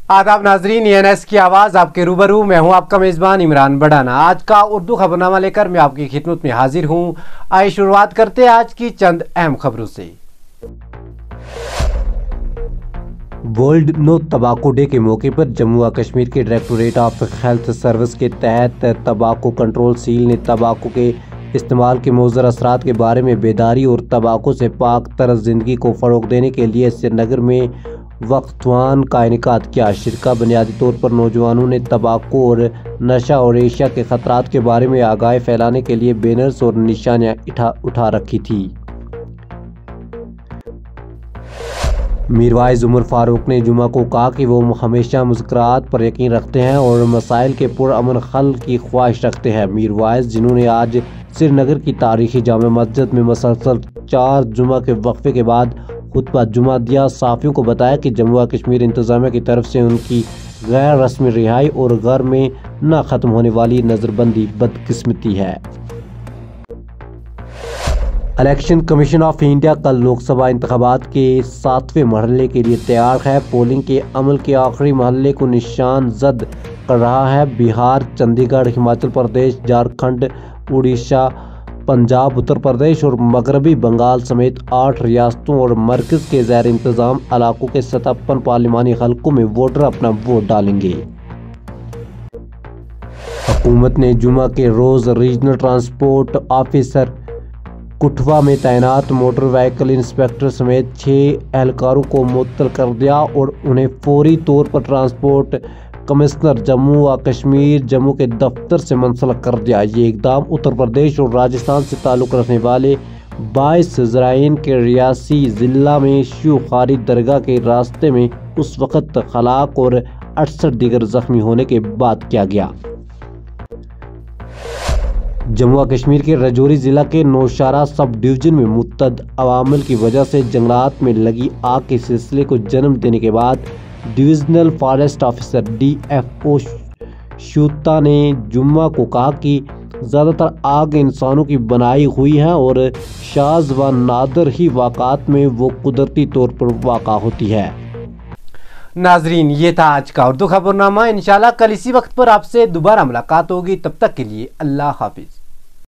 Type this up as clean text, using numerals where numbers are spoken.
आदाब नाजरीन, ENS की आवाज़ आपके रूबरू। मैं हूं आपका मेज़बान इमरान बड़ाना। आज का उर्दू खबरनामा लेकर मैं आपकी खिदमत में हाजिर हूं। आइए शुरुआत करते हैं आज की चंद अहम खबरों से। वर्ल्ड नो तंबाकू डे के मौके पर जम्मू व कश्मीर के डायरेक्टोरेट ऑफ हेल्थ सर्विस के तहत तंबाकू कंट्रोल सील ने तंबाकू के इस्तेमाल के मुज़र असरात के बारे में बेदारी और तंबाकू से पाक तर्ज ज़िंदगी को फ़रोग़ देने के लिए श्रीनगर में वक्तवान का इनेकाद किया। शिरका बुनियादी तौर पर नौजवानों ने तंबाकू और नशा और एशिया के ख़तरात के बारे में आगाही फैलाने के लिए बैनर्स और निशानियाँ उठा रखी थी। मीरवाइज उमर फारूक ने जुमा को कहा कि वो हमेशा मुज़ाकरात पर यकीन रखते हैं और मसाइल के पुरअमन हल की ख्वाहिश रखते हैं। मीरवाइज, जिन्होंने आज श्रीनगर की तारीखी जामे मस्जिद में मुसलसल 4 जुमा के वक्फे के बाद खुतबा जुमा दिया, साफियों को बताया कि जम्मू व कश्मीर इंतजामिया की तरफ से उनकी गैर रस्मी रिहाई और घर में न ख़त्म होने वाली नज़रबंदी बदकिस्मती है। इलेक्शन कमीशन ऑफ इंडिया कल लोकसभा इंतखाबात के 7वें मरहले के लिए तैयार है। पोलिंग के अमल के आखिरी मरहले को निशान जद कर रहा है। बिहार, चंडीगढ़, हिमाचल प्रदेश, झारखंड, उड़ीसा, पंजाब, उत्तर प्रदेश और मगरबी बंगाल समेत 8 रियासतों और मरकज़ के ज़ैर इंतज़ाम इलाकों के 57 पार्लिमानी हलकों में वोटर अपना वोट डालेंगे। हुकूमत ने जुमा के रोज़ रीजनल ट्रांसपोर्ट ऑफिसर कुठवा में तैनात मोटर व्हीकल इंस्पेक्टर समेत 6 एहलकारों को मुअत्तल कर दिया और उन्हें फौरी तौर पर ट्रांसपोर्ट कमिश्नर जम्मू व कश्मीर जम्मू के दफ्तर से मुंसलिक कर दिया। ये इकदाम उत्तर प्रदेश और राजस्थान से ताल्लुक़ रखने वाले 22 ज़राइन के रियासी ज़िला में शिव खारी दरगाह के रास्ते में उस वक़्त खलाक और 68 दीगर ज़ख्मी होने के बाद किया गया। जम्मू व कश्मीर के राजौरी ज़िला के नौशहरा सब डिवीज़न में मुतअद्दिद अवामिल की वजह से जंगलात में लगी आग के सिलसिले को जन्म देने के बाद डिविजनल फॉरेस्ट ऑफिसर DFO शूता ने जुम्मा को कहा कि ज़्यादातर आग इंसानों की बनाई हुई है और शाज़ व नादर ही वाक़ात में वो कुदरती तौर पर वाक़ा होती है। नाजरीन, ये था आज का उर्दू खबरनामा। इंशाल्लाह कल इसी वक्त पर आपसे दोबारा मुलाकात होगी। तब तक के लिए अल्लाह हाफिज़।